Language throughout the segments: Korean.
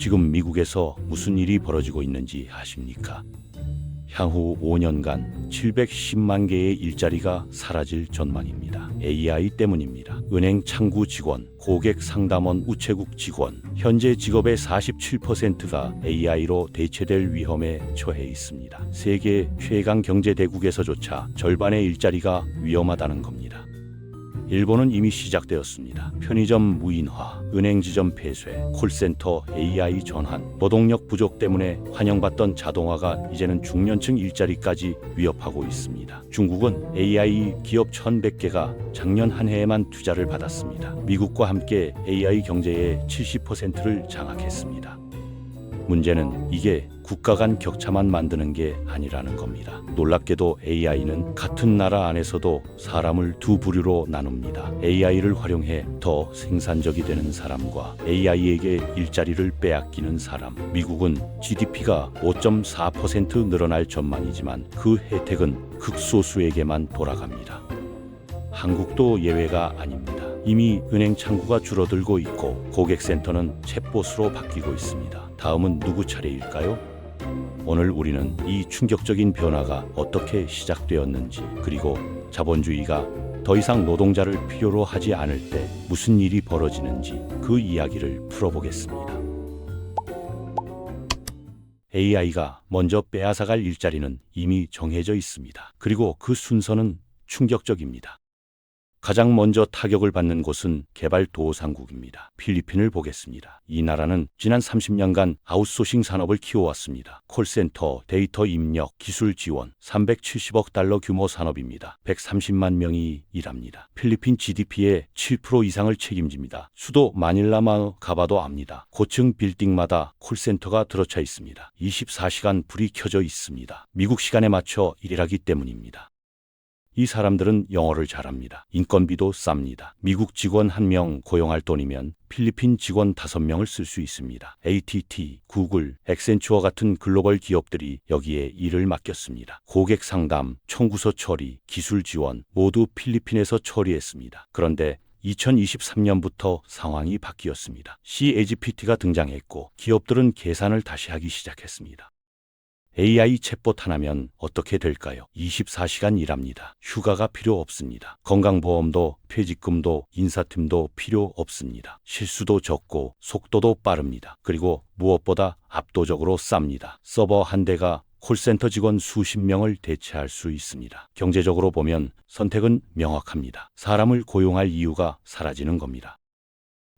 지금 미국에서 무슨 일이 벌어지고 있는지 아십니까? 향후 5년간 710만 개의 일자리가 사라질 전망입니다. AI 때문입니다. 은행 창구 직원, 고객 상담원, 우체국 직원, 현재 직업의 47%가 AI로 대체될 위험에 처해 있습니다. 세계 최강 경제 대국에서조차 절반의 일자리가 위험하다는 겁니다. 일본은 이미 시작되었습니다. 편의점 무인화, 은행 지점 폐쇄, 콜센터 AI 전환, 노동력 부족 때문에 환영받던 자동화가 이제는 중년층 일자리까지 위협하고 있습니다. 중국은 AI 기업 1,100개가 작년 한 해에만 투자를 받았습니다. 미국과 함께 AI 경제의 70%를 장악했습니다. 문제는 이게 국가 간 격차만 만드는 게 아니라는 겁니다. 놀랍게도 AI는 같은 나라 안에서도 사람을 두 부류로 나눕니다. AI를 활용해 더 생산적이 되는 사람과 AI에게 일자리를 빼앗기는 사람. 미국은 GDP가 5.4% 늘어날 전망이지만 그 혜택은 극소수에게만 돌아갑니다. 한국도 예외가 아닙니다. 이미 은행 창구가 줄어들고 있고 고객센터는 챗봇으로 바뀌고 있습니다. 다음은 누구 차례일까요? 오늘 우리는 이 충격적인 변화가 어떻게 시작되었는지, 그리고 자본주의가 더 이상 노동자를 필요로 하지 않을 때 무슨 일이 벌어지는지 그 이야기를 풀어보겠습니다. AI가 먼저 빼앗아갈 일자리는 이미 정해져 있습니다. 그리고 그 순서는 충격적입니다. 가장 먼저 타격을 받는 곳은 개발도상국입니다. 필리핀을 보겠습니다. 이 나라는 지난 30년간 아웃소싱 산업을 키워왔습니다. 콜센터, 데이터 입력, 기술 지원, 370억 달러 규모 산업입니다. 130만 명이 일합니다. 필리핀 GDP의 7% 이상을 책임집니다. 수도 마닐라만 가봐도 압니다. 고층 빌딩마다 콜센터가 들어차 있습니다. 24시간 불이 켜져 있습니다. 미국 시간에 맞춰 일하기 때문입니다. 이 사람들은 영어를 잘합니다. 인건비도 쌉니다. 미국 직원 1명 고용할 돈이면 필리핀 직원 5명을 쓸 수 있습니다. AT&T, 구글, 액센추어 같은 글로벌 기업들이 여기에 일을 맡겼습니다. 고객 상담, 청구서 처리, 기술 지원 모두 필리핀에서 처리했습니다. 그런데 2023년부터 상황이 바뀌었습니다. ChatGPT가 등장했고 기업들은 계산을 다시 하기 시작했습니다. AI 챗봇 하나면 어떻게 될까요? 24시간 일합니다. 휴가가 필요 없습니다. 건강보험도 퇴직금도 인사팀도 필요 없습니다. 실수도 적고 속도도 빠릅니다. 그리고 무엇보다 압도적으로 쌉니다. 서버 한 대가 콜센터 직원 수십 명을 대체할 수 있습니다. 경제적으로 보면 선택은 명확합니다. 사람을 고용할 이유가 사라지는 겁니다.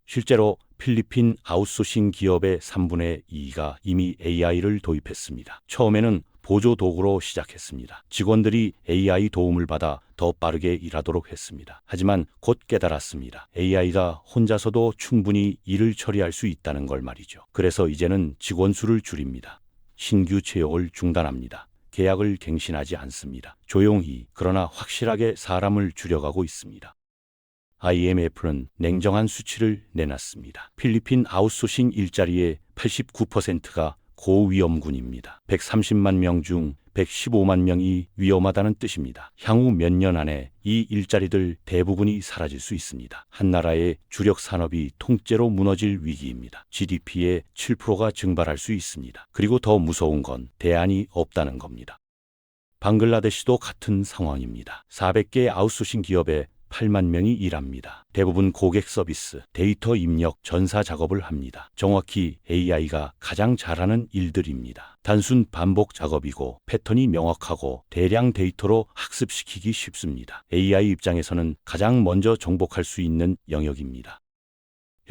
실제로 필리핀 아웃소싱 기업의 3분의 2가 이미 AI를 도입했습니다. 처음에는 보조 도구로 시작했습니다. 직원들이 AI 도움을 받아 더 빠르게 일하도록 했습니다. 하지만 곧 깨달았습니다. AI가 혼자서도 충분히 일을 처리할 수 있다는 걸 말이죠. 그래서 이제는 직원 수를 줄입니다. 신규 채용을 중단합니다. 계약을 갱신하지 않습니다. 조용히 그러나 확실하게 사람을 줄여가고 있습니다. IMF는 냉정한 수치를 내놨습니다. 필리핀 아웃소싱 일자리의 89%가 고위험군입니다. 130만 명 중 115만 명이 위험하다는 뜻입니다. 향후 몇 년 안에 이 일자리들 대부분이 사라질 수 있습니다. 한 나라의 주력 산업이 통째로 무너질 위기입니다. GDP의 7%가 증발할 수 있습니다. 그리고 더 무서운 건 대안이 없다는 겁니다. 방글라데시도 같은 상황입니다. 400개의 아웃소싱 기업에 8만 명이 일합니다. 대부분 고객 서비스, 데이터 입력, 전사 작업을 합니다. 정확히 AI가 가장 잘하는 일들입니다. 단순 반복 작업이고 패턴이 명확하고 대량 데이터로 학습시키기 쉽습니다. AI 입장에서는 가장 먼저 정복할 수 있는 영역입니다.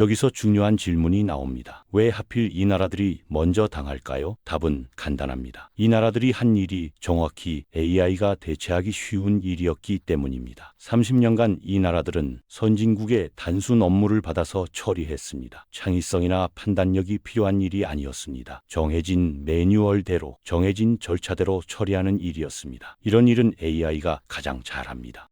여기서 중요한 질문이 나옵니다. 왜 하필 이 나라들이 먼저 당할까요? 답은 간단합니다. 이 나라들이 한 일이 정확히 AI가 대체하기 쉬운 일이었기 때문입니다. 30년간 이 나라들은 선진국의 단순 업무를 받아서 처리했습니다. 창의성이나 판단력이 필요한 일이 아니었습니다. 정해진 매뉴얼대로, 정해진 절차대로 처리하는 일이었습니다. 이런 일은 AI가 가장 잘합니다.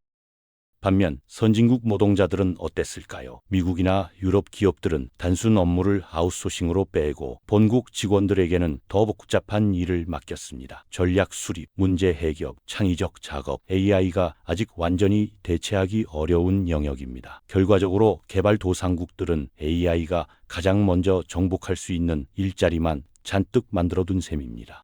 반면 선진국 노동자들은 어땠을까요? 미국이나 유럽 기업들은 단순 업무를 아웃소싱으로 빼고 본국 직원들에게는 더 복잡한 일을 맡겼습니다. 전략 수립, 문제 해결, 창의적 작업, AI가 아직 완전히 대체하기 어려운 영역입니다. 결과적으로 개발도상국들은 AI가 가장 먼저 정복할 수 있는 일자리만 잔뜩 만들어둔 셈입니다.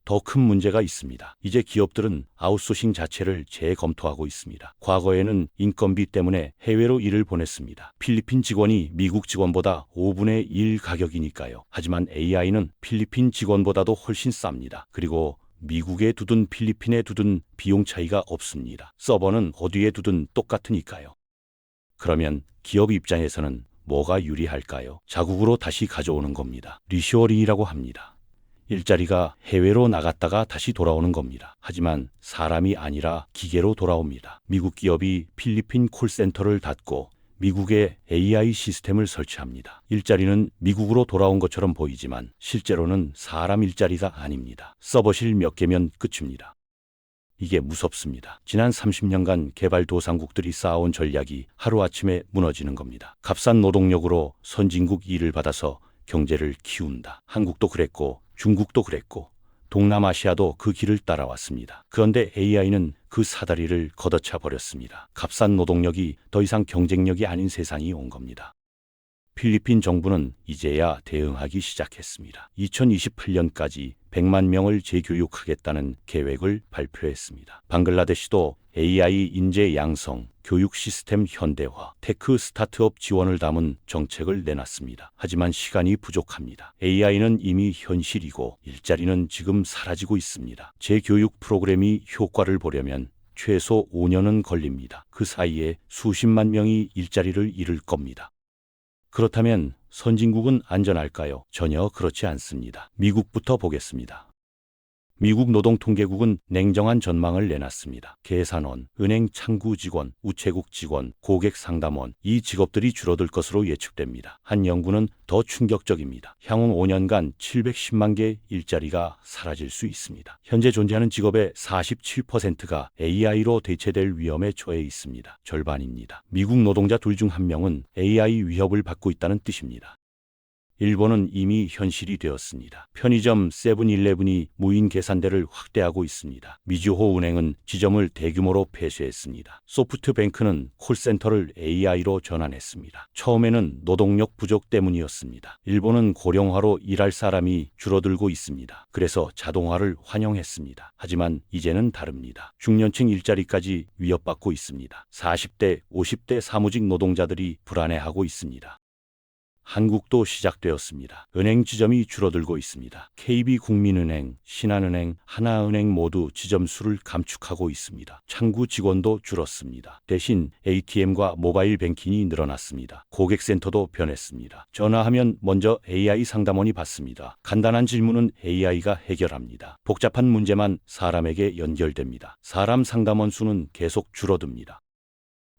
더 큰 문제가 있습니다. 이제 기업들은 아웃소싱 자체를 재검토하고 있습니다. 과거에는 인건비 때문에 해외로 일을 보냈습니다. 필리핀 직원이 미국 직원보다 5분의 1 가격이니까요. 하지만 AI는 필리핀 직원보다도 훨씬 쌉니다. 그리고 미국에 두든 필리핀에 두든 비용 차이가 없습니다. 서버는 어디에 두든 똑같으니까요. 그러면 기업 입장에서는 뭐가 유리할까요? 자국으로 다시 가져오는 겁니다. 리쇼어링이라고 합니다. 일자리가 해외로 나갔다가 다시 돌아오는 겁니다. 하지만 사람이 아니라 기계로 돌아옵니다. 미국 기업이 필리핀 콜센터를 닫고 미국에 AI 시스템을 설치합니다. 일자리는 미국으로 돌아온 것처럼 보이지만 실제로는 사람 일자리가 아닙니다. 서버실 몇 개면 끝입니다. 이게 무섭습니다. 지난 30년간 개발도상국들이 쌓아온 전략이 하루아침에 무너지는 겁니다. 값싼 노동력으로 선진국 일을 받아서 경제를 키운다. 한국도 그랬고 중국도 그랬고 동남아시아도 그 길을 따라왔습니다. 그런데 AI는 그 사다리를 걷어차 버렸습니다. 값싼 노동력이 더 이상 경쟁력이 아닌 세상이 온 겁니다. 필리핀 정부는 이제야 대응하기 시작했습니다. 2028년까지 100만 명을 재교육하겠다는 계획을 발표했습니다. 방글라데시도 AI 인재 양성, 교육 시스템 현대화, 테크 스타트업 지원을 담은 정책을 내놨습니다. 하지만 시간이 부족합니다. AI는 이미 현실이고 일자리는 지금 사라지고 있습니다. 재교육 프로그램이 효과를 보려면 최소 5년은 걸립니다. 그 사이에 수십만 명이 일자리를 잃을 겁니다. 그렇다면 선진국은 안전할까요? 전혀 그렇지 않습니다. 미국부터 보겠습니다. 미국 노동통계국은 냉정한 전망을 내놨습니다. 계산원, 은행 창구 직원, 우체국 직원, 고객 상담원, 이 직업들이 줄어들 것으로 예측됩니다. 한 연구는 더 충격적입니다. 향후 5년간 710만 개의 일자리가 사라질 수 있습니다. 현재 존재하는 직업의 47%가 AI로 대체될 위험에 처해 있습니다. 절반입니다. 미국 노동자 둘 중 한 명은 AI 위협을 받고 있다는 뜻입니다. 일본은 이미 현실이 되었습니다. 편의점 세븐일레븐이 무인 계산대를 확대하고 있습니다. 미주호 은행은 지점을 대규모로 폐쇄했습니다. 소프트뱅크는 콜센터를 AI로 전환했습니다. 처음에는 노동력 부족 때문이었습니다. 일본은 고령화로 일할 사람이 줄어들고 있습니다. 그래서 자동화를 환영했습니다. 하지만 이제는 다릅니다. 중년층 일자리까지 위협받고 있습니다. 40대, 50대 사무직 노동자들이 불안해하고 있습니다. 한국도 시작되었습니다. 은행 지점이 줄어들고 있습니다. KB국민은행, 신한은행, 하나은행 모두 지점 수를 감축하고 있습니다. 창구 직원도 줄었습니다. 대신 ATM과 모바일 뱅킹이 늘어났습니다. 고객센터도 변했습니다. 전화하면 먼저 AI 상담원이 받습니다. 간단한 질문은 AI가 해결합니다. 복잡한 문제만 사람에게 연결됩니다. 사람 상담원 수는 계속 줄어듭니다.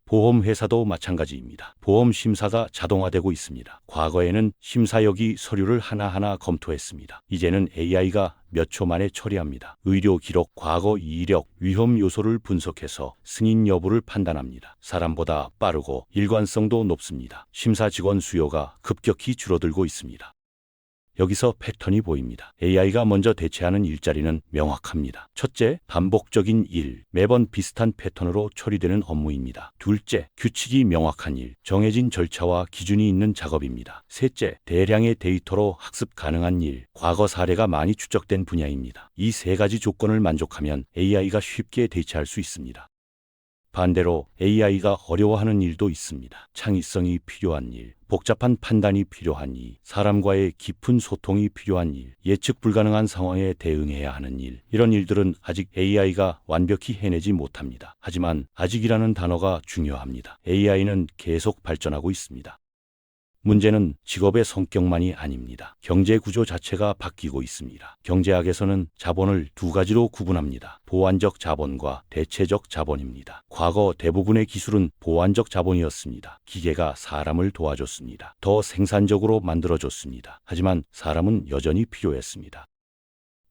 보험회사도 마찬가지입니다. 보험 심사가 자동화되고 있습니다. 과거에는 심사역이 서류를 하나하나 검토했습니다. 이제는 AI가 몇 초 만에 처리합니다. 의료 기록, 과거 이력, 위험 요소를 분석해서 승인 여부를 판단합니다. 사람보다 빠르고 일관성도 높습니다. 심사 직원 수요가 급격히 줄어들고 있습니다. 여기서 패턴이 보입니다. AI가 먼저 대체하는 일자리는 명확합니다. 첫째, 반복적인 일, 매번 비슷한 패턴으로 처리되는 업무입니다. 둘째, 규칙이 명확한 일, 정해진 절차와 기준이 있는 작업입니다. 셋째, 대량의 데이터로 학습 가능한 일, 과거 사례가 많이 축적된 분야입니다. 이 세 가지 조건을 만족하면 AI가 쉽게 대체할 수 있습니다. 반대로 AI가 어려워하는 일도 있습니다. 창의성이 필요한 일, 복잡한 판단이 필요한 일, 사람과의 깊은 소통이 필요한 일, 예측 불가능한 상황에 대응해야 하는 일, 이런 일들은 아직 AI가 완벽히 해내지 못합니다. 하지만 아직이라는 단어가 중요합니다. AI는 계속 발전하고 있습니다. 문제는 직업의 성격만이 아닙니다. 경제 구조 자체가 바뀌고 있습니다. 경제학에서는 자본을 두 가지로 구분합니다. 보완적 자본과 대체적 자본입니다. 과거 대부분의 기술은 보완적 자본이었습니다. 기계가 사람을 도와줬습니다. 더 생산적으로 만들어줬습니다. 하지만 사람은 여전히 필요했습니다.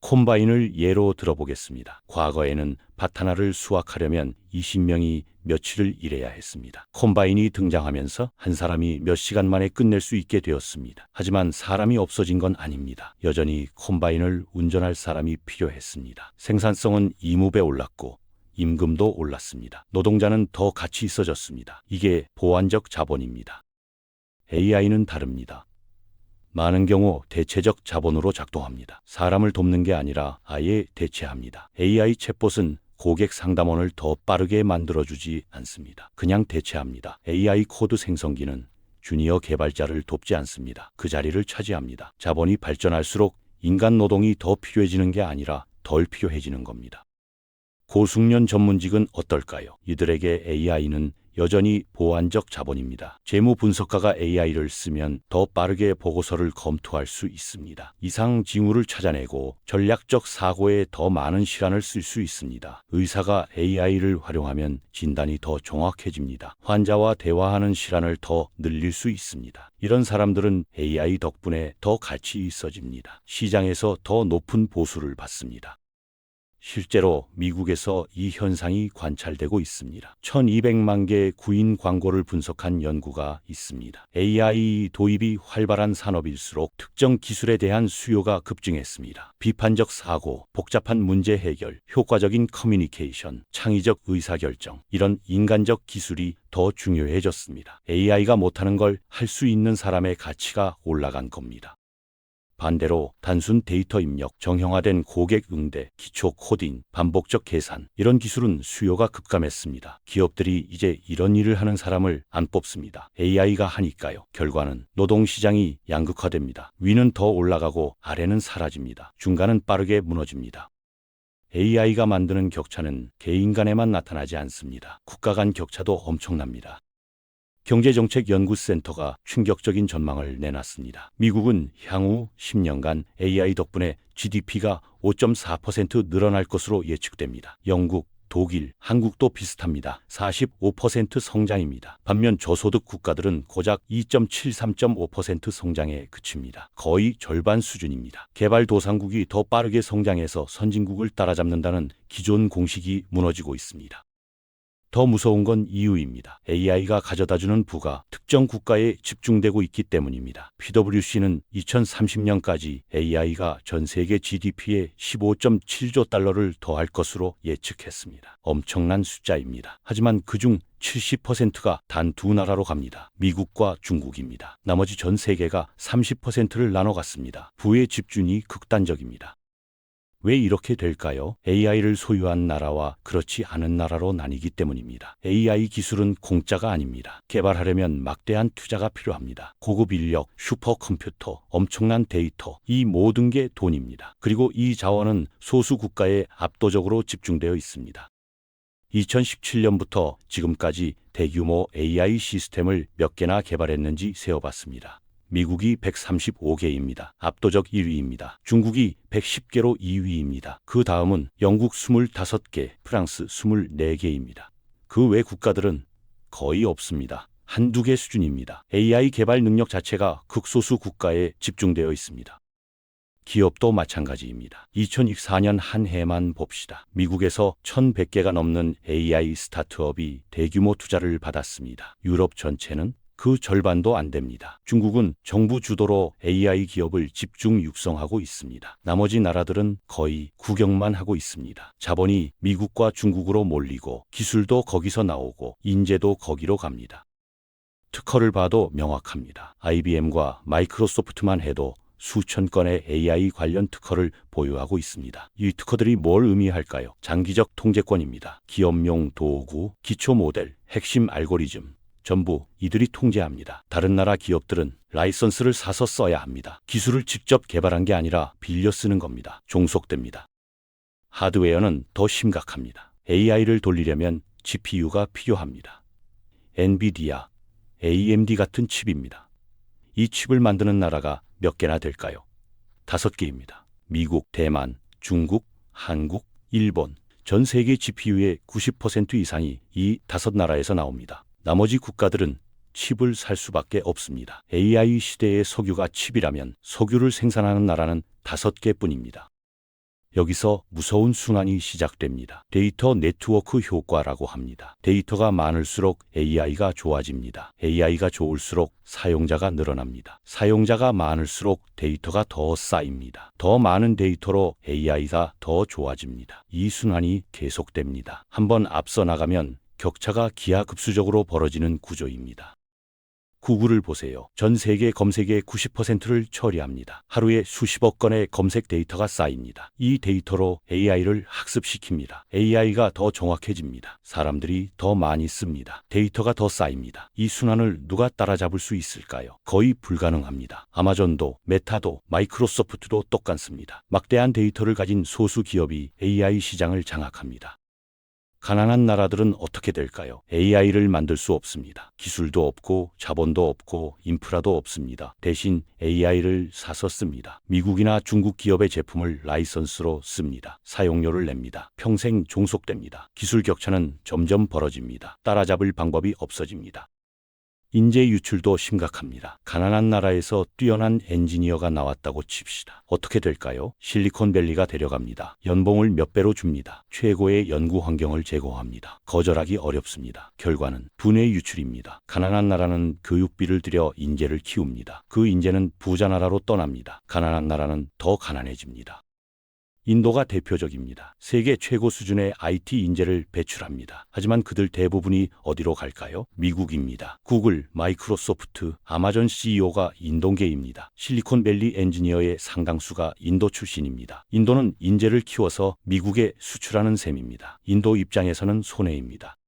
콤바인을 예로 들어보겠습니다. 과거에는 밭 하나를 수확하려면 20명이 며칠을 일해야 했습니다. 콤바인이 등장하면서 한 사람이 몇 시간 만에 끝낼 수 있게 되었습니다. 하지만 사람이 없어진 건 아닙니다. 여전히 콤바인을 운전할 사람이 필요했습니다. 생산성은 2배 올랐고 임금도 올랐습니다. 노동자는 더 가치 있어졌습니다. 이게 보완적 자본입니다. AI는 다릅니다. 많은 경우 대체적 자본으로 작동합니다. 사람을 돕는 게 아니라 아예 대체합니다. AI 챗봇은 고객 상담원을 더 빠르게 만들어주지 않습니다. 그냥 대체합니다. AI 코드 생성기는 주니어 개발자를 돕지 않습니다. 그 자리를 차지합니다. 자본이 발전할수록 인간 노동이 더 필요해지는 게 아니라 덜 필요해지는 겁니다. 고숙련 전문직은 어떨까요? 이들에게 AI는 여전히 보완적 자본입니다. 재무 분석가가 AI를 쓰면 더 빠르게 보고서를 검토할 수 있습니다. 이상 징후를 찾아내고 전략적 사고에 더 많은 시간을 쓸 수 있습니다. 의사가 AI를 활용하면 진단이 더 정확해집니다. 환자와 대화하는 시간을 더 늘릴 수 있습니다. 이런 사람들은 AI 덕분에 더 가치 있어집니다. 시장에서 더 높은 보수를 받습니다. 실제로 미국에서 이 현상이 관찰되고 있습니다. 1200만 개의 구인 광고를 분석한 연구가 있습니다. AI 도입이 활발한 산업일수록 특정 기술에 대한 수요가 급증했습니다. 비판적 사고, 복잡한 문제 해결, 효과적인 커뮤니케이션, 창의적 의사결정, 이런 인간적 기술이 더 중요해졌습니다. AI가 못하는 걸 할 수 있는 사람의 가치가 올라간 겁니다. 반대로 단순 데이터 입력, 정형화된 고객 응대, 기초 코딩, 반복적 계산, 이런 기술은 수요가 급감했습니다. 기업들이 이제 이런 일을 하는 사람을 안 뽑습니다. AI가 하니까요. 결과는 노동시장이 양극화됩니다. 위는 더 올라가고 아래는 사라집니다. 중간은 빠르게 무너집니다. AI가 만드는 격차는 개인 간에만 나타나지 않습니다. 국가 간 격차도 엄청납니다. 경제정책연구센터가 충격적인 전망을 내놨습니다. 미국은 향후 10년간 AI 덕분에 GDP가 5.4% 늘어날 것으로 예측됩니다. 영국, 독일, 한국도 비슷합니다. 45% 성장입니다. 반면 저소득 국가들은 고작 2.7~3.5% 성장에 그칩니다. 거의 절반 수준입니다. 개발도상국이 더 빠르게 성장해서 선진국을 따라잡는다는 기존 공식이 무너지고 있습니다. 더 무서운 건 이유입니다. AI가 가져다주는 부가 특정 국가에 집중되고 있기 때문입니다. PwC는 2030년까지 AI가 전 세계 GDP에 15.7조 달러를 더할 것으로 예측했습니다. 엄청난 숫자입니다. 하지만 그중 70%가 단 두 나라로 갑니다. 미국과 중국입니다. 나머지 전 세계가 30%를 나눠 갔습니다. 부의 집중이 극단적입니다. 왜 이렇게 될까요? AI를 소유한 나라와 그렇지 않은 나라로 나뉘기 때문입니다. AI 기술은 공짜가 아닙니다. 개발하려면 막대한 투자가 필요합니다. 고급 인력, 슈퍼컴퓨터, 엄청난 데이터, 이 모든 게 돈입니다. 그리고 이 자원은 소수 국가에 압도적으로 집중되어 있습니다. 2017년부터 지금까지 대규모 AI 시스템을 몇 개나 개발했는지 세어봤습니다. 미국이 135개입니다. 압도적 1위입니다. 중국이 110개로 2위입니다. 그 다음은 영국 25개, 프랑스 24개입니다. 그 외 국가들은 거의 없습니다. 한두 개 수준입니다. AI 개발 능력 자체가 극소수 국가에 집중되어 있습니다. 기업도 마찬가지입니다. 2024년 한 해만 봅시다. 미국에서 1,100개가 넘는 AI 스타트업이 대규모 투자를 받았습니다. 유럽 전체는 그 절반도 안 됩니다. 중국은 정부 주도로 AI 기업을 집중 육성하고 있습니다. 나머지 나라들은 거의 구경만 하고 있습니다. 자본이 미국과 중국으로 몰리고 기술도 거기서 나오고 인재도 거기로 갑니다. 특허를 봐도 명확합니다. IBM과 마이크로소프트만 해도 수천 건의 AI 관련 특허를 보유하고 있습니다. 이 특허들이 뭘 의미할까요? 장기적 통제권입니다. 기업용 도구, 기초 모델, 핵심 알고리즘, 전부 이들이 통제합니다. 다른 나라 기업들은 라이선스를 사서 써야 합니다. 기술을 직접 개발한 게 아니라 빌려 쓰는 겁니다. 종속됩니다. 하드웨어는 더 심각합니다. AI를 돌리려면 GPU가 필요합니다. 엔비디아, AMD 같은 칩입니다. 이 칩을 만드는 나라가 몇 개나 될까요? 5개입니다. 미국, 대만, 중국, 한국, 일본. 전 세계 GPU의 90% 이상이 이 5나라에서 나옵니다. 나머지 국가들은 칩을 살 수밖에 없습니다. AI 시대의 석유가 칩이라면 석유를 생산하는 나라는 5개뿐입니다. 여기서 무서운 순환이 시작됩니다. 데이터 네트워크 효과라고 합니다. 데이터가 많을수록 AI가 좋아집니다. AI가 좋을수록 사용자가 늘어납니다. 사용자가 많을수록 데이터가 더 쌓입니다. 더 많은 데이터로 AI가 더 좋아집니다. 이 순환이 계속됩니다. 한번 앞서 나가면 격차가 기하급수적으로 벌어지는 구조입니다. 구글을 보세요. 전 세계 검색의 90%를 처리합니다. 하루에 수십억 건의 검색 데이터가 쌓입니다. 이 데이터로 AI를 학습시킵니다. AI가 더 정확해집니다. 사람들이 더 많이 씁니다. 데이터가 더 쌓입니다. 이 순환을 누가 따라잡을 수 있을까요? 거의 불가능합니다. 아마존도, 메타도, 마이크로소프트도 똑같습니다. 막대한 데이터를 가진 소수 기업이 AI 시장을 장악합니다. 가난한 나라들은 어떻게 될까요? AI를 만들 수 없습니다. 기술도 없고 자본도 없고 인프라도 없습니다. 대신 AI를 사서 씁니다. 미국이나 중국 기업의 제품을 라이선스로 씁니다. 사용료를 냅니다. 평생 종속됩니다. 기술 격차는 점점 벌어집니다. 따라잡을 방법이 없어집니다. 인재 유출도 심각합니다. 가난한 나라에서 뛰어난 엔지니어가 나왔다고 칩시다. 어떻게 될까요? 실리콘밸리가 데려갑니다. 연봉을 몇 배로 줍니다. 최고의 연구 환경을 제공합니다. 거절하기 어렵습니다. 결과는 두뇌 유출입니다. 가난한 나라는 교육비를 들여 인재를 키웁니다. 그 인재는 부자 나라로 떠납니다. 가난한 나라는 더 가난해집니다. 인도가 대표적입니다. 세계 최고 수준의 IT 인재를 배출합니다. 하지만 그들 대부분이 어디로 갈까요? 미국입니다. 구글, 마이크로소프트, 아마존 CEO가 인도계입니다. 실리콘밸리 엔지니어의 상당수가 인도 출신입니다. 인도는 인재를 키워서 미국에 수출하는 셈입니다. 인도 입장에서는 손해입니다.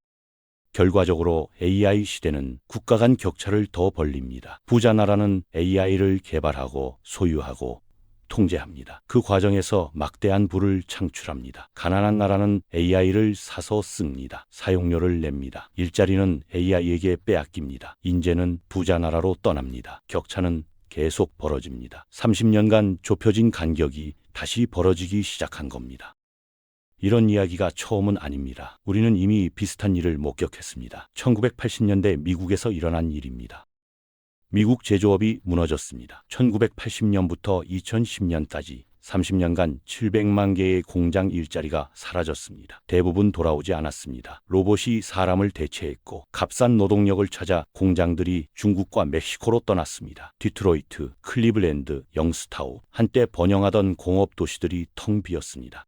결과적으로 AI 시대는 국가 간 격차를 더 벌립니다. 부자 나라는 AI를 개발하고 소유하고 통제합니다. 그 과정에서 막대한 부를 창출합니다. 가난한 나라는 AI를 사서 씁니다. 사용료를 냅니다. 일자리는 AI에게 빼앗깁니다. 인재는 부자 나라로 떠납니다. 격차는 계속 벌어집니다. 30년간 좁혀진 간격이 다시 벌어지기 시작한 겁니다. 이런 이야기가 처음은 아닙니다. 우리는 이미 비슷한 일을 목격했습니다. 1980년대 미국에서 일어난 일입니다. 미국 제조업이 무너졌습니다. 1980년부터 2010년까지 30년간 700만 개의 공장 일자리가 사라졌습니다. 대부분 돌아오지 않았습니다. 로봇이 사람을 대체했고 값싼 노동력을 찾아 공장들이 중국과 멕시코로 떠났습니다. 디트로이트, 클리블랜드, 영스타우, 한때 번영하던 공업 도시들이 텅 비었습니다.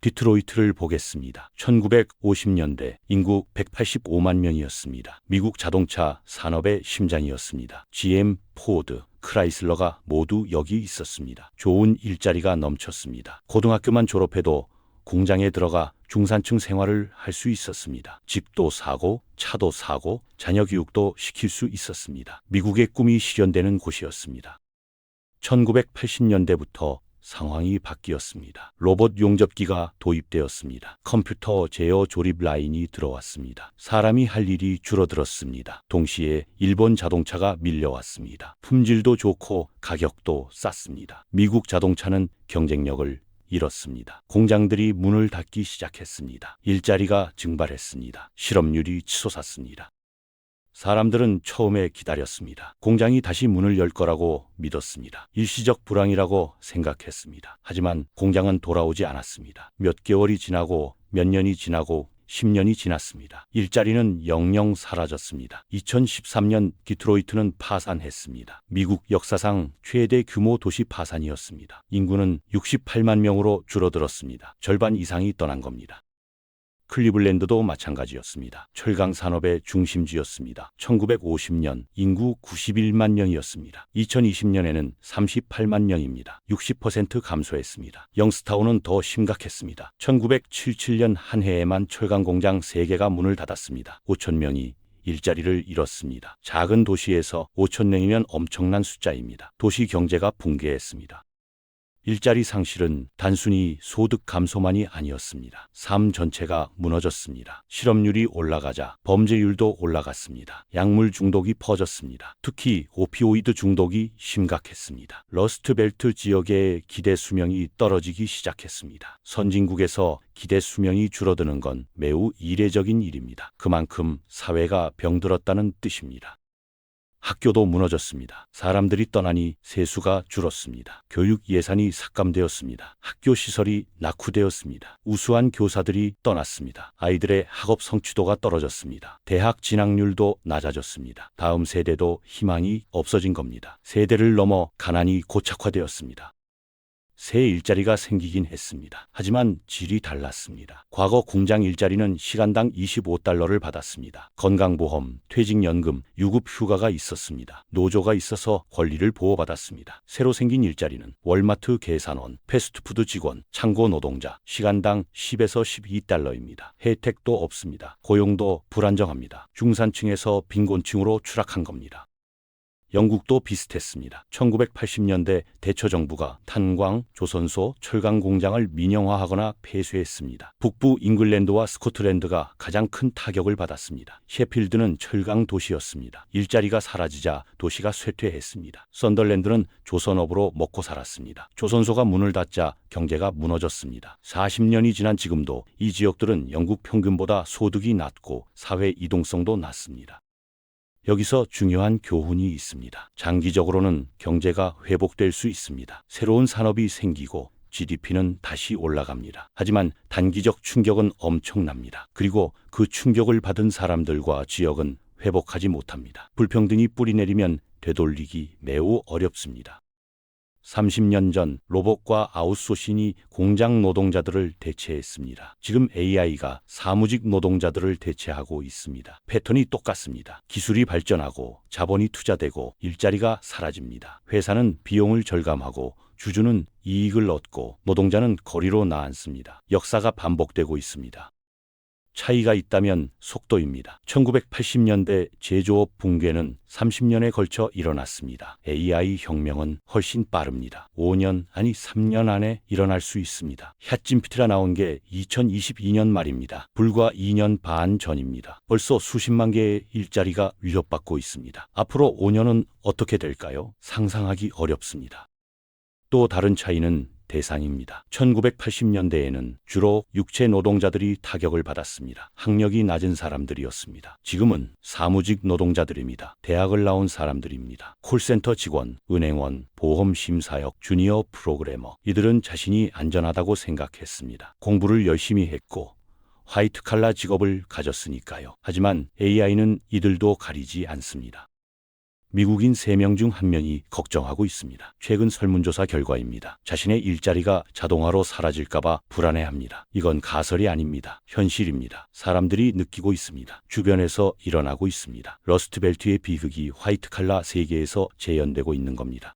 디트로이트를 보겠습니다. 1950년대 인구 185만 명이었습니다. 미국 자동차 산업의 심장이었습니다. GM, 포드, 크라이슬러가 모두 여기 있었습니다. 좋은 일자리가 넘쳤습니다. 고등학교만 졸업해도 공장에 들어가 중산층 생활을 할 수 있었습니다. 집도 사고, 차도 사고, 자녀 교육도 시킬 수 있었습니다. 미국의 꿈이 실현되는 곳이었습니다. 1980년대부터 상황이 바뀌었습니다. 로봇 용접기가 도입되었습니다. 컴퓨터 제어 조립 라인이 들어왔습니다. 사람이 할 일이 줄어들었습니다. 동시에 일본 자동차가 밀려왔습니다. 품질도 좋고 가격도 쌌습니다. 미국 자동차는 경쟁력을 잃었습니다. 공장들이 문을 닫기 시작했습니다. 일자리가 증발했습니다. 실업률이 치솟았습니다. 사람들은 처음에 기다렸습니다. 공장이 다시 문을 열 거라고 믿었습니다. 일시적 불황이라고 생각했습니다. 하지만 공장은 돌아오지 않았습니다. 몇 개월이 지나고 몇 년이 지나고 10년이 지났습니다. 일자리는 영영 사라졌습니다. 2013년 디트로이트는 파산했습니다. 미국 역사상 최대 규모 도시 파산이었습니다. 인구는 68만 명으로 줄어들었습니다. 절반 이상이 떠난 겁니다. 클리블랜드도 마찬가지였습니다. 철강 산업의 중심지였습니다. 1950년 인구 91만 명이었습니다. 2020년에는 38만 명입니다. 60% 감소했습니다. 영스타운은 더 심각했습니다. 1977년 한 해에만 철강 공장 3개가 문을 닫았습니다. 5천 명이 일자리를 잃었습니다. 작은 도시에서 5천 명이면 엄청난 숫자입니다. 도시 경제가 붕괴했습니다. 일자리 상실은 단순히 소득 감소만이 아니었습니다. 삶 전체가 무너졌습니다. 실업률이 올라가자 범죄율도 올라갔습니다. 약물 중독이 퍼졌습니다. 특히 오피오이드 중독이 심각했습니다. 러스트벨트 지역의 기대 수명이 떨어지기 시작했습니다. 선진국에서 기대 수명이 줄어드는 건 매우 이례적인 일입니다. 그만큼 사회가 병들었다는 뜻입니다. 학교도 무너졌습니다. 사람들이 떠나니 세수가 줄었습니다. 교육 예산이 삭감되었습니다. 학교 시설이 낙후되었습니다. 우수한 교사들이 떠났습니다. 아이들의 학업 성취도가 떨어졌습니다. 대학 진학률도 낮아졌습니다. 다음 세대도 희망이 없어진 겁니다. 세대를 넘어 가난이 고착화되었습니다. 새 일자리가 생기긴 했습니다. 하지만 질이 달랐습니다. 과거 공장 일자리는 시간당 25달러를 받았습니다. 건강보험, 퇴직연금, 유급휴가가 있었습니다. 노조가 있어서 권리를 보호받았습니다. 새로 생긴 일자리는 월마트 계산원, 패스트푸드 직원, 창고 노동자, 시간당 10에서 12달러입니다. 혜택도 없습니다. 고용도 불안정합니다. 중산층에서 빈곤층으로 추락한 겁니다. 영국도 비슷했습니다. 1980년대 대처 정부가 탄광, 조선소, 철강 공장을 민영화하거나 폐쇄했습니다. 북부 잉글랜드와 스코틀랜드가 가장 큰 타격을 받았습니다. 셰필드는 철강 도시였습니다. 일자리가 사라지자 도시가 쇠퇴했습니다. 썬덜랜드는 조선업으로 먹고 살았습니다. 조선소가 문을 닫자 경제가 무너졌습니다. 40년이 지난 지금도 이 지역들은 영국 평균보다 소득이 낮고 사회 이동성도 낮습니다. 여기서 중요한 교훈이 있습니다. 장기적으로는 경제가 회복될 수 있습니다. 새로운 산업이 생기고 GDP는 다시 올라갑니다. 하지만 단기적 충격은 엄청납니다. 그리고 그 충격을 받은 사람들과 지역은 회복하지 못합니다. 불평등이 뿌리내리면 되돌리기 매우 어렵습니다. 30년 전 로봇과 아웃소싱이 공장 노동자들을 대체했습니다. 지금 AI가 사무직 노동자들을 대체하고 있습니다. 패턴이 똑같습니다. 기술이 발전하고 자본이 투자되고 일자리가 사라집니다. 회사는 비용을 절감하고 주주는 이익을 얻고 노동자는 거리로 나앉습니다. 역사가 반복되고 있습니다. 차이가 있다면 속도입니다. 1980년대 제조업 붕괴는 30년에 걸쳐 일어났습니다. AI 혁명은 훨씬 빠릅니다. 5년 아니 3년 안에 일어날 수 있습니다. 챗GPT가 나온 게 2022년 말입니다. 불과 2년 반 전입니다. 벌써 수십만 개의 일자리가 위협받고 있습니다. 앞으로 5년은 어떻게 될까요? 상상하기 어렵습니다. 또 다른 차이는 대상입니다. 1980년대에는 주로 육체 노동자들이 타격을 받았습니다. 학력이 낮은 사람들이었습니다. 지금은 사무직 노동자들입니다. 대학을 나온 사람들입니다. 콜센터 직원, 은행원, 보험심사역, 주니어 프로그래머. 이들은 자신이 안전하다고 생각했습니다. 공부를 열심히 했고 화이트칼라 직업을 가졌으니까요. 하지만 AI는 이들도 가리지 않습니다. 미국인 3명 중 1명이 걱정하고 있습니다. 최근 설문조사 결과입니다. 자신의 일자리가 자동화로 사라질까봐 불안해합니다. 이건 가설이 아닙니다. 현실입니다. 사람들이 느끼고 있습니다. 주변에서 일어나고 있습니다. 러스트벨트의 비극이 화이트칼라 세계에서 재현되고 있는 겁니다.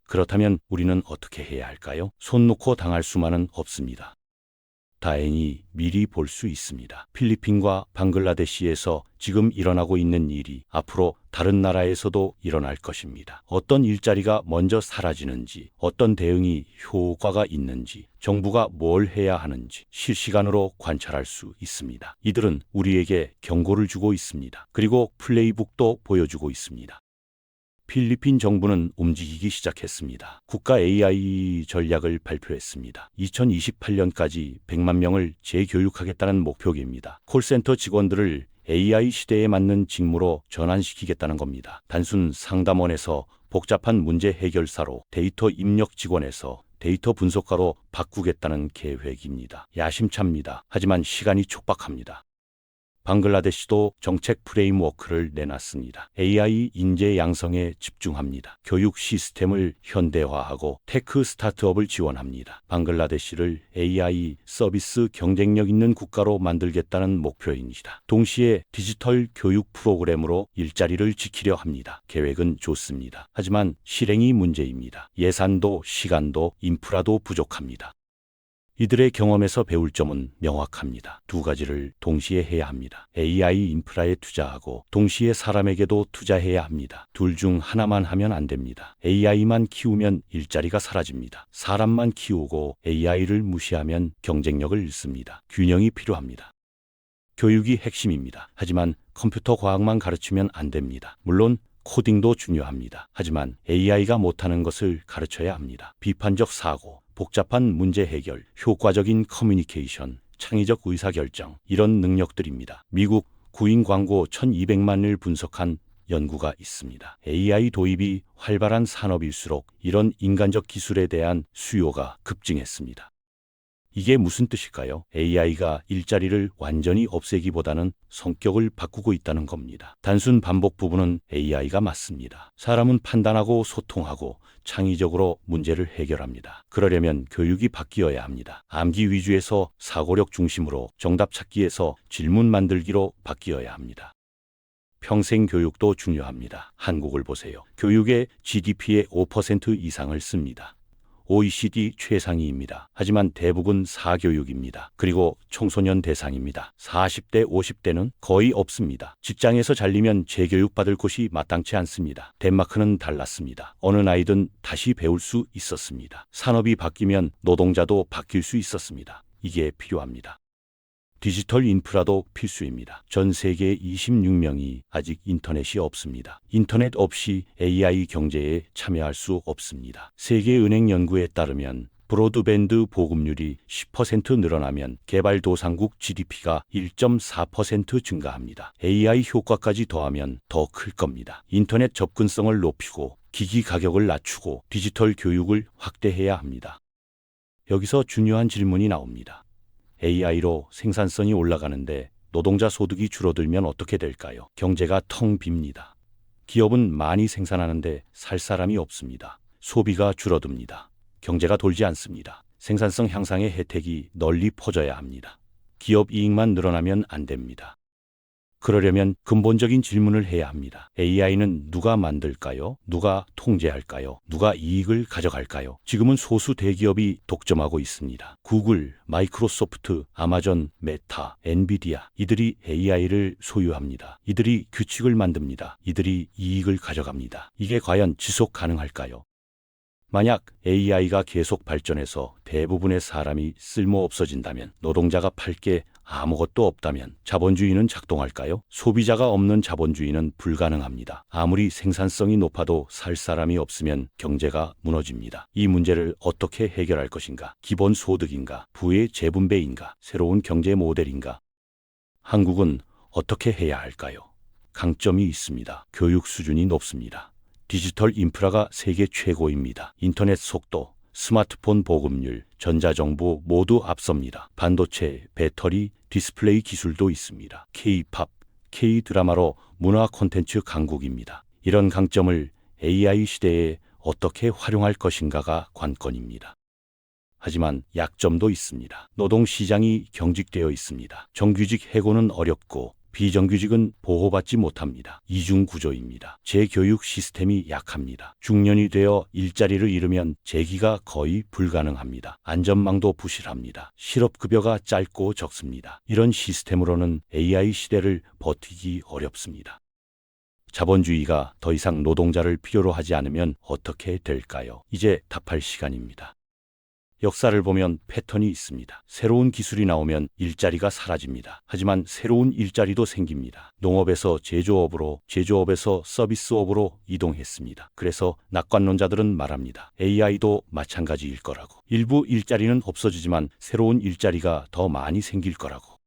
그렇다면 우리는 어떻게 해야 할까요? 손 놓고 당할 수만은 없습니다. 다행히 미리 볼 수 있습니다. 필리핀과 방글라데시에서 지금 일어나고 있는 일이 앞으로 다른 나라에서도 일어날 것입니다. 어떤 일자리가 먼저 사라지는지, 어떤 대응이 효과가 있는지, 정부가 뭘 해야 하는지 실시간으로 관찰할 수 있습니다. 이들은 우리에게 경고를 주고 있습니다. 그리고 플레이북도 보여주고 있습니다. 필리핀 정부는 움직이기 시작했습니다. 국가 AI 전략을 발표했습니다. 2028년까지 100만 명을 재교육하겠다는 목표입니다. 콜센터 직원들을 AI 시대에 맞는 직무로 전환시키겠다는 겁니다. 단순 상담원에서 복잡한 문제 해결사로, 데이터 입력 직원에서 데이터 분석가로 바꾸겠다는 계획입니다. 야심찹니다. 하지만 시간이 촉박합니다. 방글라데시도 정책 프레임워크를 내놨습니다. AI 인재 양성에 집중합니다. 교육 시스템을 현대화하고 테크 스타트업을 지원합니다. 방글라데시를 AI 서비스 경쟁력 있는 국가로 만들겠다는 목표입니다. 동시에 디지털 교육 프로그램으로 일자리를 지키려 합니다. 계획은 좋습니다. 하지만 실행이 문제입니다. 예산도 시간도 인프라도 부족합니다. 이들의 경험에서 배울 점은 명확합니다. 두 가지를 동시에 해야 합니다. AI 인프라에 투자하고 동시에 사람에게도 투자해야 합니다. 둘 중 하나만 하면 안 됩니다. AI만 키우면 일자리가 사라집니다. 사람만 키우고 AI를 무시하면 경쟁력을 잃습니다. 균형이 필요합니다. 교육이 핵심입니다. 하지만 컴퓨터 과학만 가르치면 안 됩니다. 물론 코딩도 중요합니다. 하지만 AI가 못하는 것을 가르쳐야 합니다. 비판적 사고, 복잡한 문제 해결, 효과적인 커뮤니케이션, 창의적 의사결정, 이런 능력들입니다. 미국 구인 광고 1200만을 분석한 연구가 있습니다. AI 도입이 활발한 산업일수록 이런 인간적 기술에 대한 수요가 급증했습니다. 이게 무슨 뜻일까요? AI가 일자리를 완전히 없애기보다는 성격을 바꾸고 있다는 겁니다. 단순 반복 부분은 AI가 맞습니다. 사람은 판단하고 소통하고 창의적으로 문제를 해결합니다. 그러려면 교육이 바뀌어야 합니다. 암기 위주에서 사고력 중심으로, 정답 찾기에서 질문 만들기로 바뀌어야 합니다. 평생 교육도 중요합니다. 한국을 보세요. 교육의 GDP의 5% 이상을 씁니다. OECD 최상위입니다. 하지만 대부분 사교육입니다. 그리고 청소년 대상입니다. 40대, 50대는 거의 없습니다. 직장에서 잘리면 재교육받을 곳이 마땅치 않습니다. 덴마크는 달랐습니다. 어느 나이든 다시 배울 수 있었습니다. 산업이 바뀌면 노동자도 바뀔 수 있었습니다. 이게 필요합니다. 디지털 인프라도 필수입니다. 전 세계 26명이 아직 인터넷이 없습니다. 인터넷 없이 AI 경제에 참여할 수 없습니다. 세계은행 연구에 따르면 브로드밴드 보급률이 10% 늘어나면 개발도상국 GDP가 1.4% 증가합니다. AI 효과까지 더하면 더 클 겁니다. 인터넷 접근성을 높이고 기기 가격을 낮추고 디지털 교육을 확대해야 합니다. 여기서 중요한 질문이 나옵니다. AI로 생산성이 올라가는데 노동자 소득이 줄어들면 어떻게 될까요? 경제가 텅 빕니다. 기업은 많이 생산하는데 살 사람이 없습니다. 소비가 줄어듭니다. 경제가 돌지 않습니다. 생산성 향상의 혜택이 널리 퍼져야 합니다. 기업 이익만 늘어나면 안 됩니다. 그러려면 근본적인 질문을 해야 합니다. AI는 누가 만들까요? 누가 통제할까요? 누가 이익을 가져갈까요? 지금은 소수 대기업이 독점하고 있습니다. 구글, 마이크로소프트, 아마존, 메타, 엔비디아, 이들이 AI를 소유합니다. 이들이 규칙을 만듭니다. 이들이 이익을 가져갑니다. 이게 과연 지속 가능할까요? 만약 AI가 계속 발전해서 대부분의 사람이 쓸모 없어진다면, 노동자가 팔 게 아무것도 없다면 자본주의는 작동할까요? 소비자가 없는 자본주의는 불가능합니다. 아무리 생산성이 높아도 살 사람이 없으면 경제가 무너집니다. 이 문제를 어떻게 해결할 것인가? 기본소득인가? 부의 재분배인가? 새로운 경제 모델인가? 한국은 어떻게 해야 할까요? 강점이 있습니다. 교육 수준이 높습니다. 디지털 인프라가 세계 최고입니다. 인터넷 속도, 스마트폰 보급률, 전자정보 모두 앞섭니다. 반도체, 배터리, 디스플레이 기술도 있습니다. K-팝, K-드라마로 문화 콘텐츠 강국입니다. 이런 강점을 AI 시대에 어떻게 활용할 것인가가 관건입니다. 하지만 약점도 있습니다. 노동시장이 경직되어 있습니다. 정규직 해고는 어렵고 비정규직은 보호받지 못합니다. 이중구조입니다. 재교육 시스템이 약합니다. 중년이 되어 일자리를 잃으면 재기가 거의 불가능합니다. 안전망도 부실합니다. 실업급여가 짧고 적습니다. 이런 시스템으로는 AI 시대를 버티기 어렵습니다. 자본주의가 더 이상 노동자를 필요로 하지 않으면 어떻게 될까요? 이제 답할 시간입니다. 역사를 보면 패턴이 있습니다. 새로운 기술이 나오면 일자리가 사라집니다. 하지만 새로운 일자리도 생깁니다. 농업에서 제조업으로, 제조업에서 서비스업으로 이동했습니다. 그래서 낙관론자들은 말합니다. AI도 마찬가지일 거라고. 일부 일자리는 없어지지만 새로운 일자리가 더 많이 생길 거라고.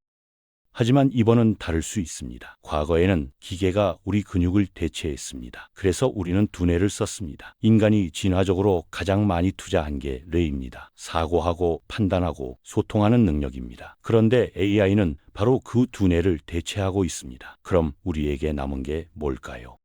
하지만 이번은 다를 수 있습니다. 과거에는 기계가 우리 근육을 대체했습니다. 그래서 우리는 두뇌를 썼습니다. 인간이 진화적으로 가장 많이 투자한 게 뇌입니다. 사고하고 판단하고 소통하는 능력입니다. 그런데 AI는 바로 그 두뇌를 대체하고 있습니다. 그럼 우리에게 남은 게 뭘까요?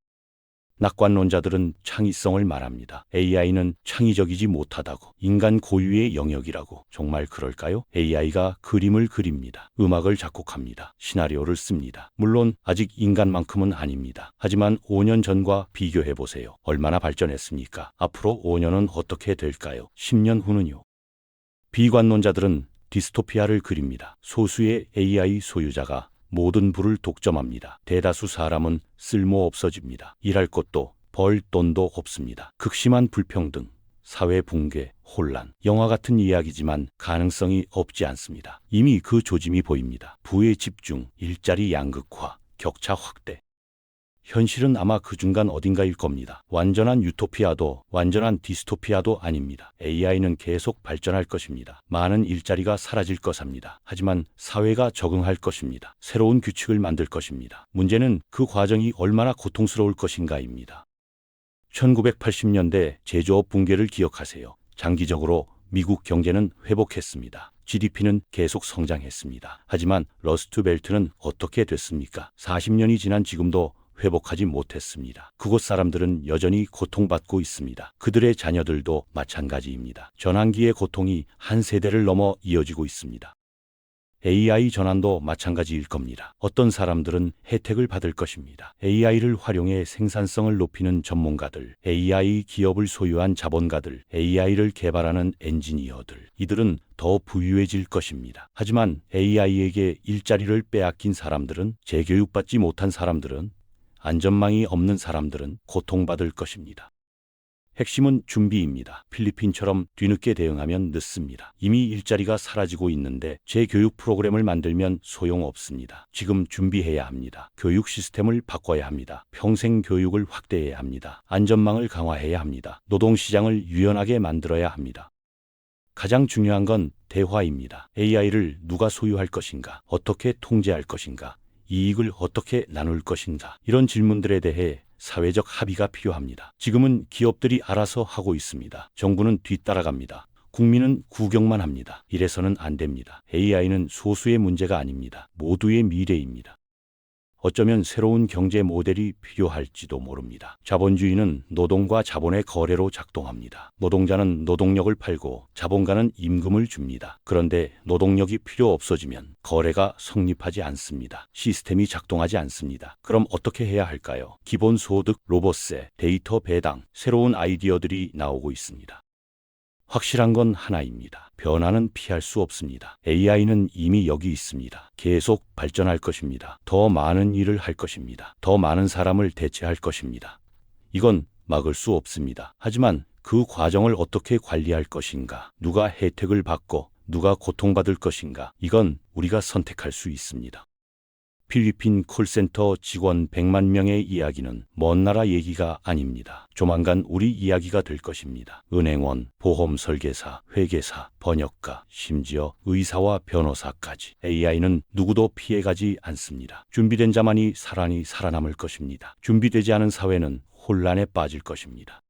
낙관론자들은 창의성을 말합니다. AI는 창의적이지 못하다고, 인간 고유의 영역이라고. 정말 그럴까요? AI가 그림을 그립니다. 음악을 작곡합니다. 시나리오를 씁니다. 물론 아직 인간만큼은 아닙니다. 하지만 5년 전과 비교해보세요. 얼마나 발전했습니까? 앞으로 5년은 어떻게 될까요? 10년 후는요? 비관론자들은 디스토피아를 그립니다. 소수의 AI 소유자가 모든 부를 독점합니다. 대다수 사람은 쓸모 없어집니다. 일할 것도 벌 돈도 없습니다. 극심한 불평등, 사회 붕괴, 혼란, 영화 같은 이야기지만 가능성이 없지 않습니다. 이미 그 조짐이 보입니다. 부의 집중, 일자리 양극화, 격차 확대. 현실은 아마 그 중간 어딘가일 겁니다. 완전한 유토피아도 완전한 디스토피아도 아닙니다. AI는 계속 발전할 것입니다. 많은 일자리가 사라질 것입니다. 하지만 사회가 적응할 것입니다. 새로운 규칙을 만들 것입니다. 문제는 그 과정이 얼마나 고통스러울 것인가입니다. 1980년대 제조업 붕괴를 기억하세요. 장기적으로 미국 경제는 회복했습니다. GDP는 계속 성장했습니다. 하지만 러스트벨트는 어떻게 됐습니까? 40년이 지난 지금도 회복하지 못했습니다. 그곳 사람들은 여전히 고통받고 있습니다. 그들의 자녀들도 마찬가지입니다. 전환기의 고통이 한 세대를 넘어 이어지고 있습니다. AI 전환도 마찬가지일 겁니다. 어떤 사람들은 혜택을 받을 것입니다. AI를 활용해 생산성을 높이는 전문가들, AI 기업을 소유한 자본가들, AI를 개발하는 엔지니어들, 이들은 더 부유해질 것입니다. 하지만 AI에게 일자리를 빼앗긴 사람들은, 재교육받지 못한 사람들은, 안전망이 없는 사람들은 고통받을 것입니다. 핵심은 준비입니다. 필리핀처럼 뒤늦게 대응하면 늦습니다. 이미 일자리가 사라지고 있는데 재교육 프로그램을 만들면 소용없습니다. 지금 준비해야 합니다. 교육 시스템을 바꿔야 합니다. 평생 교육을 확대해야 합니다. 안전망을 강화해야 합니다. 노동시장을 유연하게 만들어야 합니다. 가장 중요한 건 대화입니다. AI를 누가 소유할 것인가? 어떻게 통제할 것인가? 이익을 어떻게 나눌 것인가? 이런 질문들에 대해 사회적 합의가 필요합니다. 지금은 기업들이 알아서 하고 있습니다. 정부는 뒤따라갑니다. 국민은 구경만 합니다. 이래서는 안 됩니다. AI는 소수의 문제가 아닙니다. 모두의 미래입니다. 어쩌면 새로운 경제 모델이 필요할지도 모릅니다. 자본주의는 노동과 자본의 거래로 작동합니다. 노동자는 노동력을 팔고 자본가는 임금을 줍니다. 그런데 노동력이 필요 없어지면 거래가 성립하지 않습니다. 시스템이 작동하지 않습니다. 그럼 어떻게 해야 할까요? 기본소득, 로봇세, 데이터 배당, 새로운 아이디어들이 나오고 있습니다. 확실한 건 하나입니다. 변화는 피할 수 없습니다. AI는 이미 여기 있습니다. 계속 발전할 것입니다. 더 많은 일을 할 것입니다. 더 많은 사람을 대체할 것입니다. 이건 막을 수 없습니다. 하지만 그 과정을 어떻게 관리할 것인가? 누가 혜택을 받고 누가 고통받을 것인가? 이건 우리가 선택할 수 있습니다. 필리핀 콜센터 직원 100만 명의 이야기는 먼 나라 얘기가 아닙니다. 조만간 우리 이야기가 될 것입니다. 은행원, 보험 설계사, 회계사, 번역가, 심지어 의사와 변호사까지. AI는 누구도 피해가지 않습니다. 준비된 자만이 살아남을 것입니다. 준비되지 않은 사회는 혼란에 빠질 것입니다.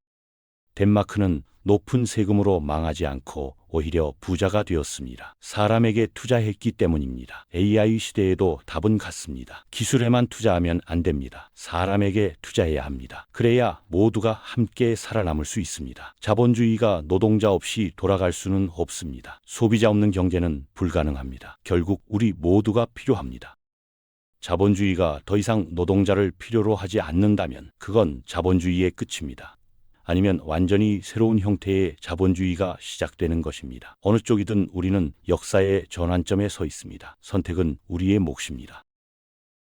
덴마크는 높은 세금으로 망하지 않고 오히려 부자가 되었습니다. 사람에게 투자했기 때문입니다. AI 시대에도 답은 같습니다. 기술에만 투자하면 안 됩니다. 사람에게 투자해야 합니다. 그래야 모두가 함께 살아남을 수 있습니다. 자본주의가 노동자 없이 돌아갈 수는 없습니다. 소비자 없는 경제는 불가능합니다. 결국 우리 모두가 필요합니다. 자본주의가 더 이상 노동자를 필요로 하지 않는다면 그건 자본주의의 끝입니다. 아니면 완전히 새로운 형태의 자본주의가 시작되는 것입니다. 어느 쪽이든 우리는 역사의 전환점에 서 있습니다. 선택은 우리의 몫입니다.